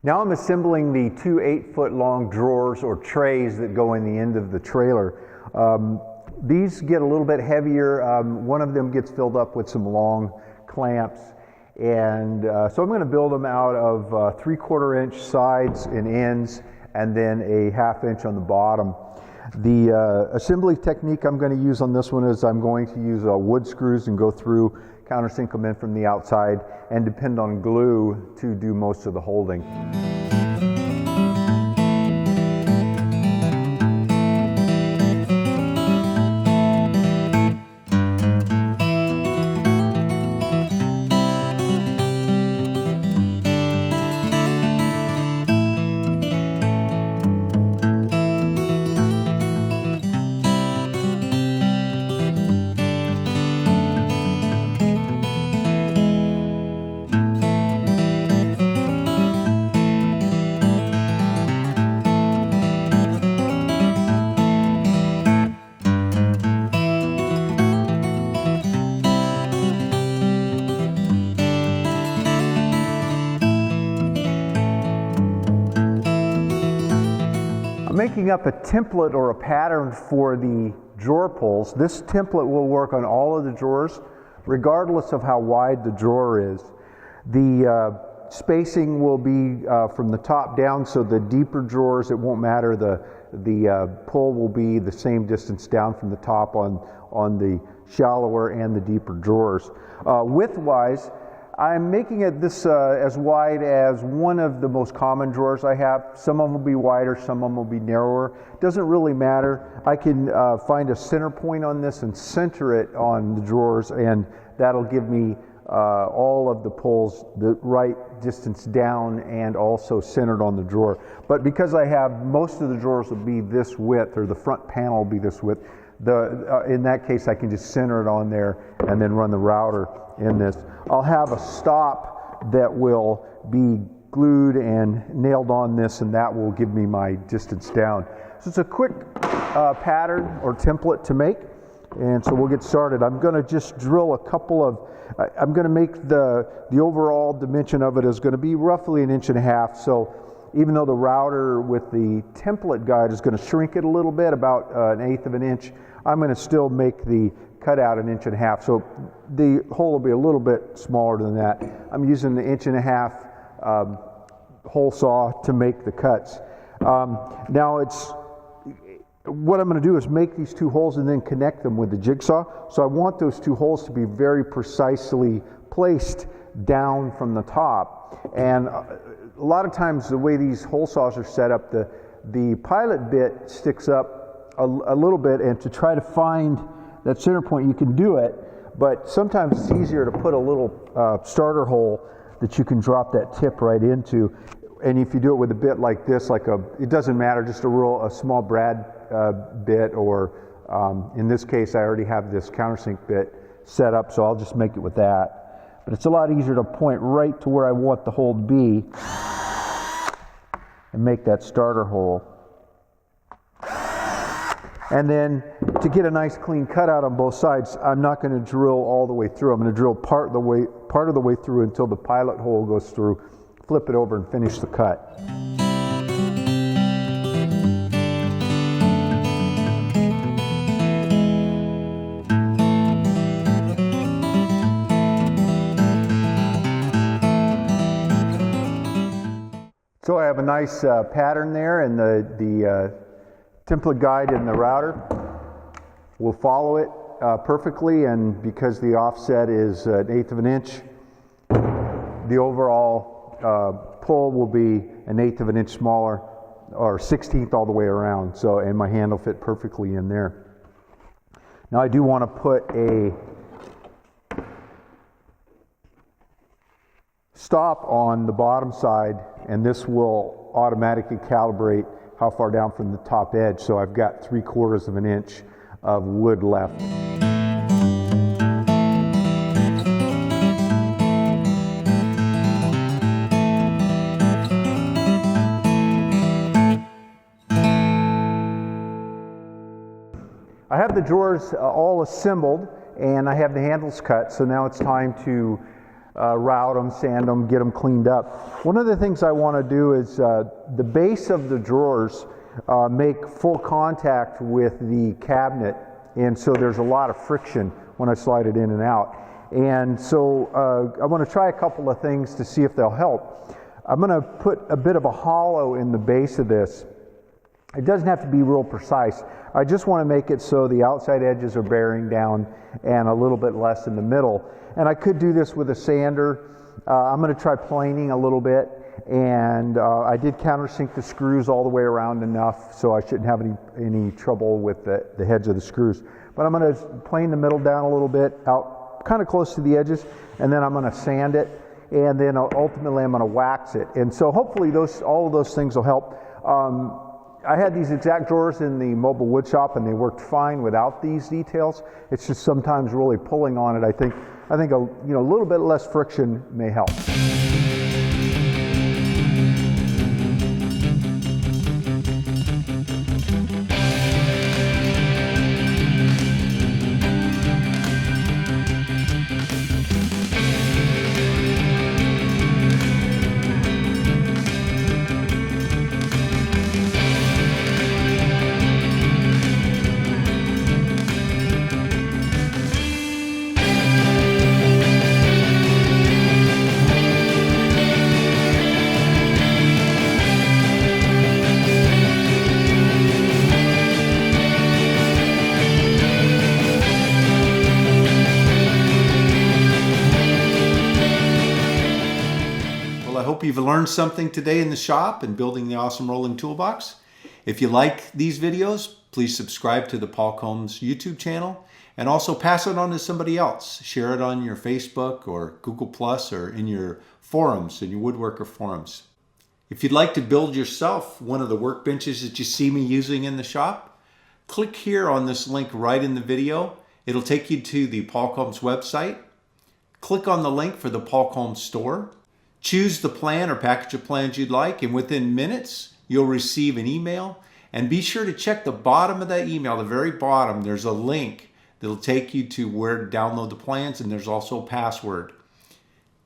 Now I'm assembling the two 8-foot long drawers or trays that go in the end of the trailer. These get a little bit heavier. One of them gets filled up with some long clamps, and so I'm going to build them out of 3/4 inch sides and ends, and then a 1/2 inch on the bottom. The assembly technique I'm going to use on this one is I'm going to use wood screws and go through, countersink them in from the outside, and depend on glue to do most of the holding. Making up a template or a pattern for the drawer pulls. This template will work on all of the drawers regardless of how wide the drawer is. The spacing will be from the top down, so the deeper drawers, it won't matter, the pull will be the same distance down from the top on the shallower and the deeper drawers. Width-wise, I'm making it this as wide as one of the most common drawers I have. Some of them will be wider, some of them will be narrower. Doesn't really matter. I can find a center point on this and center it on the drawers, and that'll give me all of the pulls the right distance down and also centered on the drawer. But because I have most of the drawers will be this width, or the front panel will be this width, in that case I can just center it on there and then run the router in this. I'll have a stop that will be glued and nailed on this, and that will give me my distance down. So it's a quick pattern or template to make, and so we'll get started. I'm going to just drill a couple of, I'm going to make the overall dimension of it is going to be roughly 1.5 inches. So even though the router with the template guide is going to shrink it a little bit, about 1/8 of an inch, I'm going to still make the cutout 1.5 inches. So the hole will be a little bit smaller than that. I'm using the 1.5 inch hole saw to make the cuts. Now what I'm going to do is make these two holes and then connect them with the jigsaw. So I want those two holes to be very precisely placed down from the top. And a lot of times the way these hole saws are set up, the pilot bit sticks up a little bit, and to try to find that center point, you can do it, but sometimes it's easier to put a little starter hole that you can drop that tip right into. And if you do it with a bit like this, it doesn't matter, just a small brad bit, or in this case I already have this countersink bit set up, so I'll just make it with that. But it's a lot easier to point right to where I want the hole to be and make that starter hole. And then to get a nice clean cutout on both sides, I'm not going to drill all the way through. I'm going to drill part of the way through until the pilot hole goes through, flip it over and finish the cut. So I have a nice pattern there, and the template guide in the router will follow it perfectly, and because the offset is 1/8 of an inch, the overall pull will be 1/8 of an inch smaller, or 1/16 all the way around. So, and my hand will fit perfectly in there. Now I do want to put a stop on the bottom side, and this will automatically calibrate how far down from the top edge. So I've got 3/4 of an inch of wood left. I have the drawers all assembled, and I have the handles cut, so now it's time to route them, sand them, get them cleaned up. One of the things I want to do is the base of the drawers make full contact with the cabinet, and so there's a lot of friction when I slide it in and out. And so I want to try a couple of things to see if they'll help. I'm going to put a bit of a hollow in the base of this. It doesn't have to be real precise. I just want to make it so the outside edges are bearing down and a little bit less in the middle. And I could do this with a sander. I'm going to try planing a little bit, and I did countersink the screws all the way around enough so I shouldn't have any trouble with the heads of the screws. But I'm going to plane the middle down a little bit, out kind of close to the edges, and then I'm going to sand it, and then ultimately I'm going to wax it. And so hopefully all of those things will help. I had these exact drawers in the mobile wood shop, and they worked fine without these details. It's just sometimes really pulling on it. I think a little bit less friction may help. I hope you've learned something today in the shop and building the awesome rolling toolbox. If you like these videos, please subscribe to the Paul Combs YouTube channel, and also pass it on to somebody else. Share it on your Facebook or Google Plus or in your forums, in your woodworker forums. If you'd like to build yourself one of the workbenches that you see me using in the shop, click here on this link right in the video. It'll take you to the Paul Combs website. Click on the link for the Paul Combs store. Choose the plan or package of plans you'd like, and within minutes, you'll receive an email. And be sure to check the bottom of that email, the very bottom. There's a link that'll take you to where to download the plans, and there's also a password.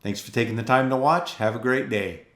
Thanks for taking the time to watch. Have a great day.